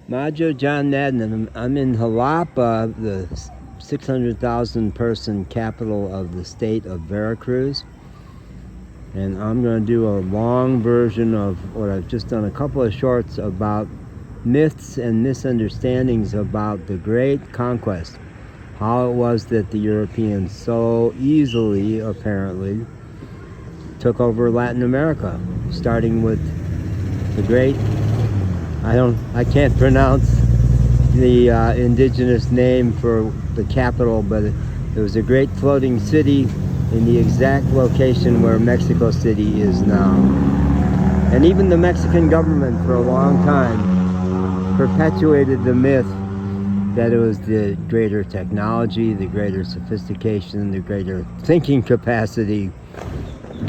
Majo John Madden. I'm in Jalapa, the 600,000 person capital of the state of Veracruz. And I'm going to do a long version of what I've just done, a couple of shorts about myths and misunderstandings about the Great Conquest. How it was that the Europeans so easily, apparently, took over Latin America, starting with the great, I can't pronounce the indigenous name for the capital, but it was a great floating city in the exact location where Mexico City is now. And even the Mexican government for a long time perpetuated the myth that it was the greater technology, the greater sophistication, the greater thinking capacity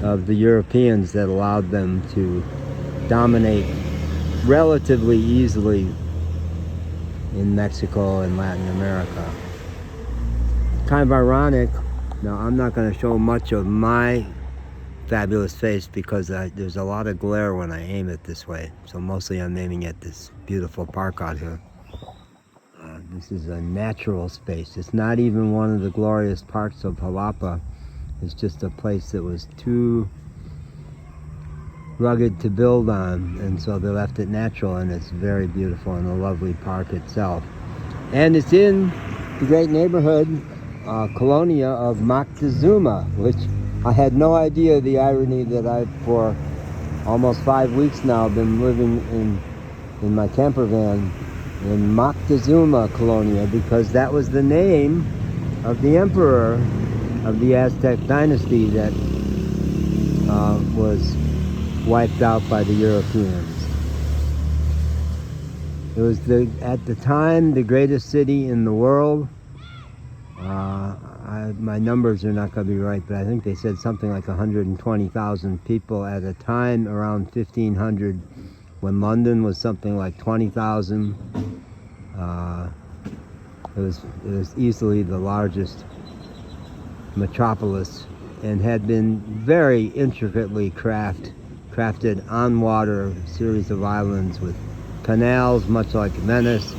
of the Europeans that allowed them to dominate relatively easily in Mexico and Latin America. Kind of ironic. Now, I'm not going to show much of my fabulous face because there's a lot of glare when I aim it this way. So mostly I'm aiming at this beautiful park out here. This is a natural space. It's not even one of the glorious parks of Jalapa. It's just a place that was too rugged to build on, and so they left it natural, and it's very beautiful and a lovely park itself. And it's in the great neighborhood, colonia of Moctezuma, which I had no idea the irony that I've for almost 5 weeks now been living in my camper van in Moctezuma colonia, because that was the name of the emperor of the Aztec dynasty that was wiped out by the Europeans. It was at the time the greatest city in the world. My numbers are not going to be right, but I think they said something like 120,000 people at a time around 1500, when London was something like 20,000. It was easily the largest metropolis and had been very intricately crafted on water, a series of islands with canals, much like Venice,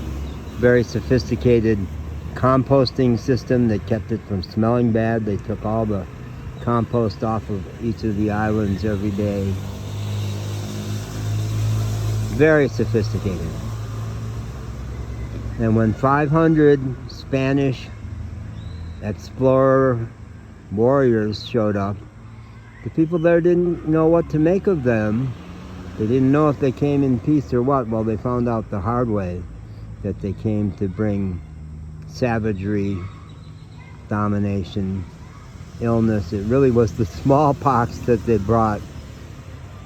very sophisticated composting system that kept it from smelling bad. They took all the compost off of each of the islands every day. Very sophisticated. And when 500 Spanish explorer warriors showed up, the people there didn't know what to make of them. They didn't know if they came in peace or what. Well, they found out the hard way that they came to bring savagery, domination, illness. It really was the smallpox that they brought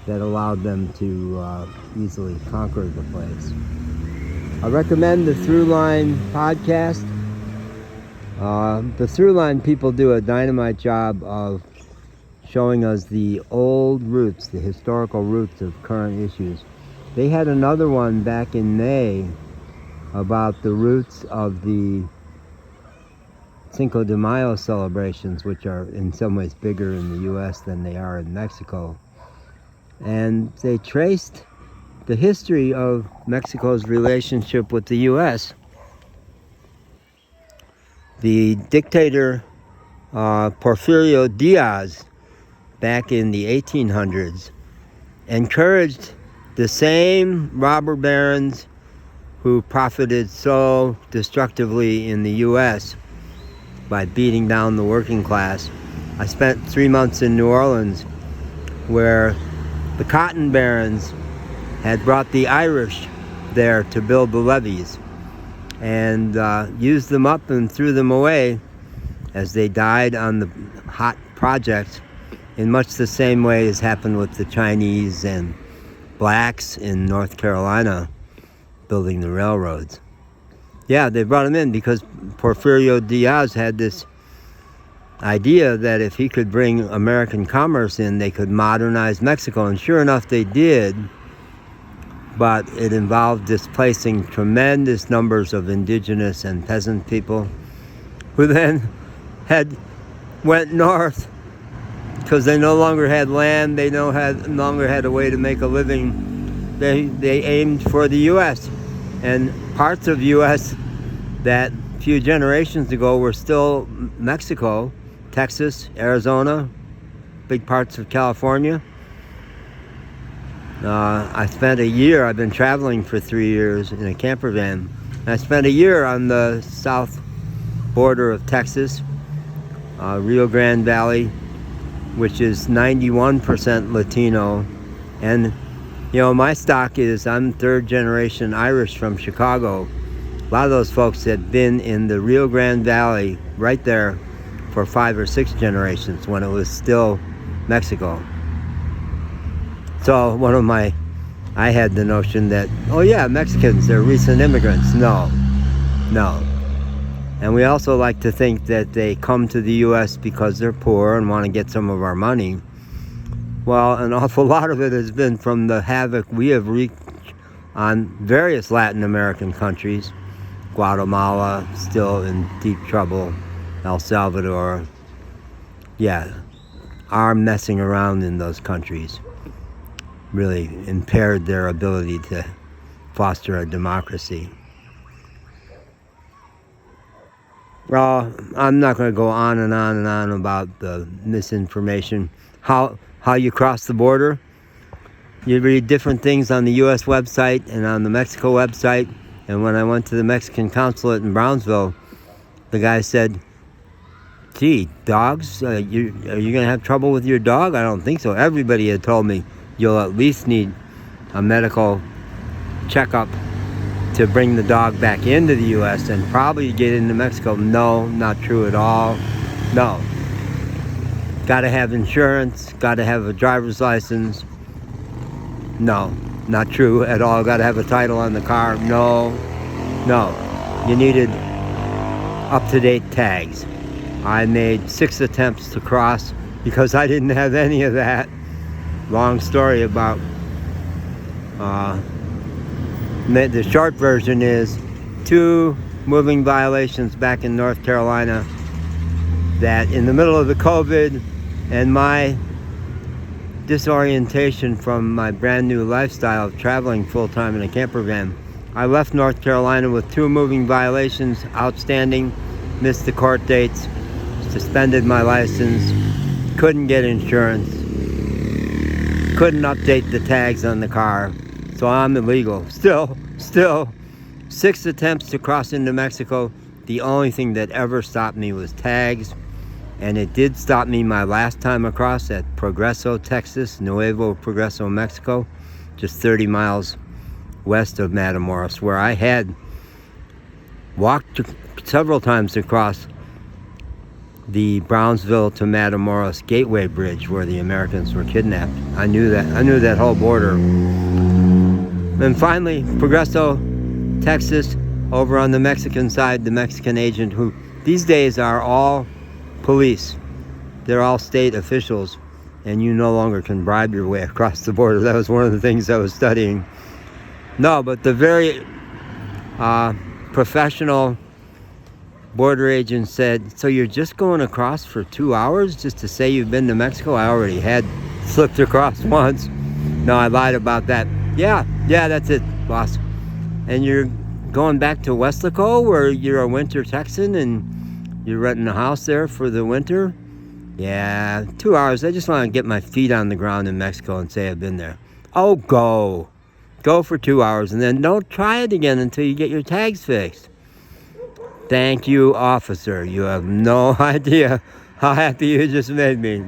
that allowed them to easily conquer the place. I recommend the Throughline podcast. The Throughline people do a dynamite job of showing us the old roots, the historical roots of current issues. They had another one back in May about the roots of the Cinco de Mayo celebrations, which are in some ways bigger in the US than they are in Mexico. And they traced the history of Mexico's relationship with the US. The dictator Porfirio Diaz, back in the 1800s, encouraged the same robber barons who profited so destructively in the US by beating down the working class. I spent 3 months in New Orleans, where the cotton barons had brought the Irish there to build the levees, and used them up and threw them away as they died on the hot project, in much the same way as happened with the Chinese and blacks in North Carolina building the railroads. Yeah, they brought them in because Porfirio Diaz had this idea that if he could bring American commerce in, they could modernize Mexico. And sure enough, they did. But it involved displacing tremendous numbers of indigenous and peasant people, who then went north because they no longer had land. They no longer had a way to make a living. They aimed for the U.S. And parts of U.S. that a few generations ago were still Mexico, Texas, Arizona, big parts of California. I spent a year, I've been traveling for 3 years in a camper van. I spent a year on the south border of Texas, Rio Grande Valley, which is 91% Latino. And, you know, my stock is, I'm third generation Irish from Chicago. A lot of those folks had been in the Rio Grande Valley right there for 5 or 6 generations when it was still Mexico. So I had the notion that, oh yeah, Mexicans, they're recent immigrants. No. And we also like to think that they come to the U.S. because they're poor and want to get some of our money. Well, an awful lot of it has been from the havoc we have wreaked on various Latin American countries. Guatemala, still in deep trouble. El Salvador. Yeah, our messing around in those countries really impaired their ability to foster a democracy. Well, I'm not going to go on and on and on about the misinformation. How you cross the border. You read different things on the U.S. website and on the Mexico website. And when I went to the Mexican consulate in Brownsville, the guy said, gee, dogs, are you going to have trouble with your dog? I don't think so. Everybody had told me you'll at least need a medical checkup to bring the dog back into the U.S. and probably get into Mexico. No, not true at all. No. Got to have insurance, got to have a driver's license. No, not true at all. Got to have a title on the car. No. You needed up-to-date tags. I made 6 attempts to cross because I didn't have any of that. Long story about the short version is 2 moving violations back in North Carolina that in the middle of the COVID and my disorientation from my brand new lifestyle of traveling full-time in a camper van, I left North Carolina with 2 moving violations outstanding, missed the court dates, suspended my license, couldn't get insurance, couldn't update the tags on the car, so I'm illegal. Still, 6 attempts to cross into Mexico. The only thing that ever stopped me was tags, and it did stop me my last time across at Progreso, Texas, Nuevo Progreso, Mexico, just 30 miles west of Matamoros, where I had walked several times across the Brownsville to Matamoros Gateway Bridge where the Americans were kidnapped. I knew that whole border. And finally, Progreso, Texas, over on the Mexican side, the Mexican agent, who these days are all police. They're all state officials, and you no longer can bribe your way across the border. That was one of the things I was studying. No, but the very professional border agent said, so you're just going across for 2 hours just to say you've been to Mexico? I already had slipped across once. No, I lied about that. Yeah, that's it, boss. And you're going back to Weslaco where you're a winter Texan and you're renting a house there for the winter? Yeah, 2 hours. I just want to get my feet on the ground in Mexico and say I've been there. Oh, go. Go for 2 hours and then don't try it again until you get your tags fixed. Thank you, officer. You have no idea how happy you just made me.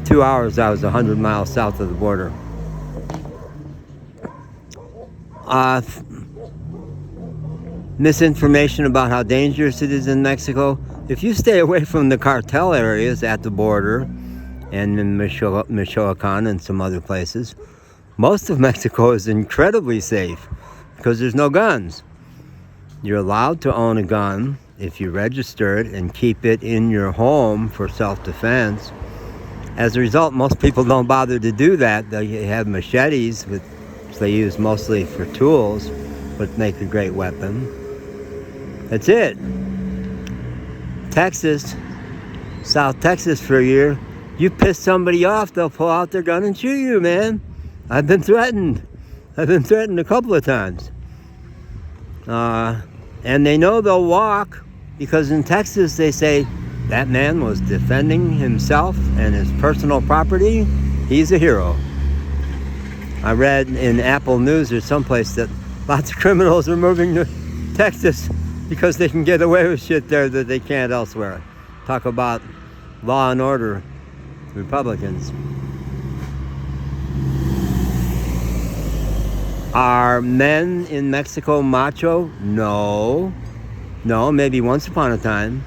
2 hours, I was 100 miles south of the border. Misinformation about how dangerous it is in Mexico. If you stay away from the cartel areas at the border and in Michoacan and some other places, most of Mexico is incredibly safe because there's no guns. You're allowed to own a gun if you register it and keep it in your home for self-defense. As a result, most people don't bother to do that. They have machetes, which they use mostly for tools, but make a great weapon. That's it. Texas, South Texas for a year, you piss somebody off, they'll pull out their gun and shoot you, man. I've been threatened. I've been threatened a couple of times. And they know they'll walk because in Texas they say that man was defending himself and his personal property. He's a hero. I read in Apple News or someplace that lots of criminals are moving to Texas because they can get away with shit there that they can't elsewhere. Talk about law and order Republicans. Are men in Mexico macho? No. No, maybe once upon a time.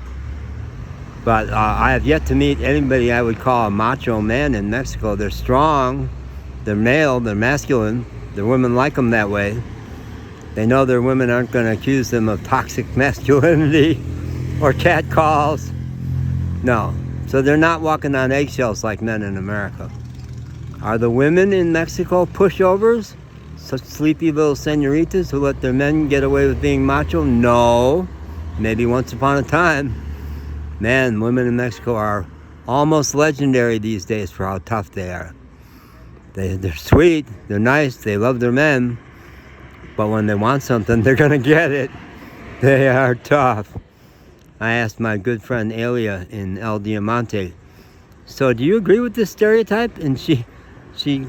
But I have yet to meet anybody I would call a macho man in Mexico. They're strong, they're male, they're masculine. Their women like them that way. They know their women aren't going to accuse them of toxic masculinity or catcalls. No. So they're not walking on eggshells like men in America. Are the women in Mexico pushovers? Such sleepy little senoritas who let their men get away with being macho? No. Maybe once upon a time. Man, women in Mexico are almost legendary these days for how tough they are. They're sweet, they're nice, they love their men. But when they want something, they're going to get it. They are tough. I asked my good friend Elia in El Diamante, so do you agree with this stereotype? And she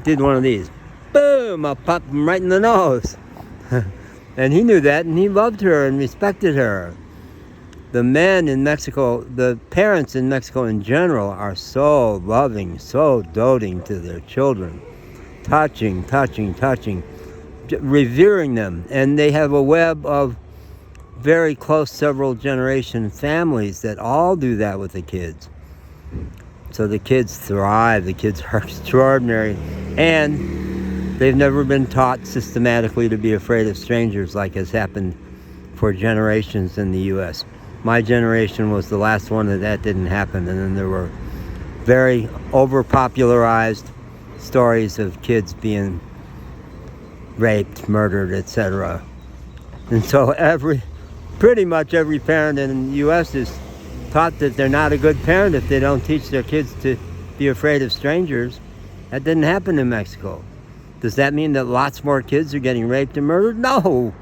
did one of these. Boom! I'll pop him right in the nose. And he knew that, and he loved her and respected her. The men in Mexico, the parents in Mexico in general, are so loving, so doting to their children. Touching, revering them. And they have a web of very close several generation families that all do that with the kids. So the kids thrive, the kids are extraordinary. And they've never been taught systematically to be afraid of strangers like has happened for generations in the U.S. My generation was the last one that didn't happen, and then there were very overpopularized stories of kids being raped, murdered, etc. And so pretty much every parent in the U.S. is taught that they're not a good parent if they don't teach their kids to be afraid of strangers. That didn't happen in Mexico. Does that mean that lots more kids are getting raped and murdered? No.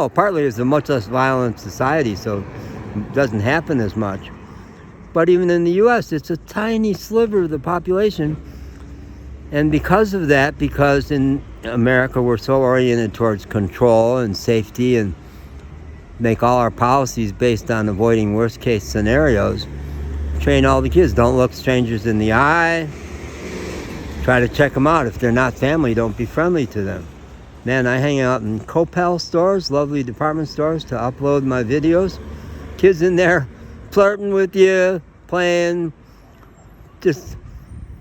Partly it's a much less violent society, so it doesn't happen as much. But even in the U.S., it's a tiny sliver of the population. And because of that, because in America we're so oriented towards control and safety and make all our policies based on avoiding worst case scenarios, train all the kids, don't look strangers in the eye, try to check them out. If they're not family, don't be friendly to them. Man, I hang out in Coppel stores, lovely department stores, to upload my videos. Kids in there flirting with you, playing, just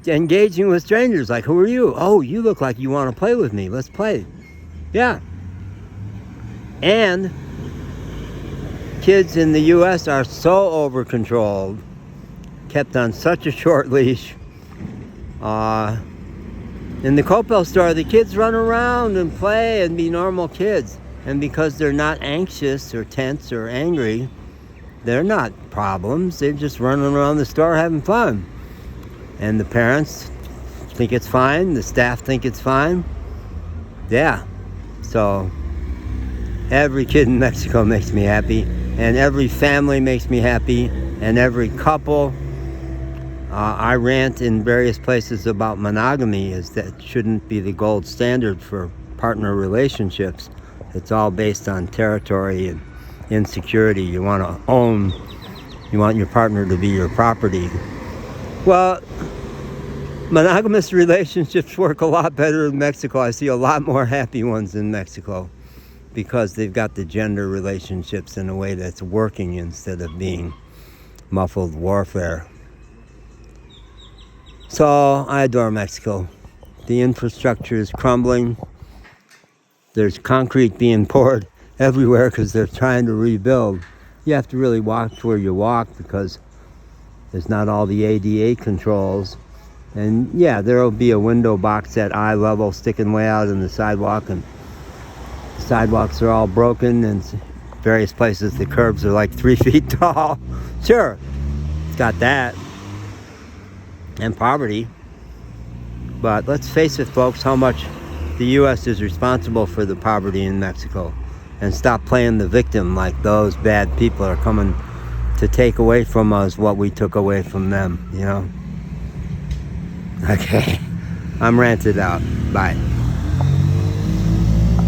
engaging with strangers. Like, who are you? Oh, you look like you want to play with me. Let's play. Yeah. And kids in the U.S. are so over-controlled, kept on such a short leash. In the Coppel store, the kids run around and play and be normal kids. And because they're not anxious or tense or angry, they're not problems. They're just running around the store having fun. And the parents think it's fine. The staff think it's fine. Yeah. So every kid in Mexico makes me happy. And every family makes me happy. And every couple. I rant in various places about monogamy, is that shouldn't be the gold standard for partner relationships. It's all based on territory and insecurity. You want to own, you want your partner to be your property. Well, monogamous relationships work a lot better in Mexico. I see a lot more happy ones in Mexico because they've got the gender relationships in a way that's working instead of being muffled warfare. So I adore Mexico. The infrastructure is crumbling. There's concrete being poured everywhere because they're trying to rebuild. You have to really watch where you walk because there's not all the ADA controls. And yeah, there will be a window box at eye level sticking way out in the sidewalk, and the sidewalks are all broken, and various places the curbs are like 3 feet tall. Sure, it's got that. And poverty. But let's face it, folks, how much the U.S. is responsible for the poverty in Mexico, and stop playing the victim like those bad people are coming to take away from us what we took away from them, you know? Okay, I'm ranted out. Bye.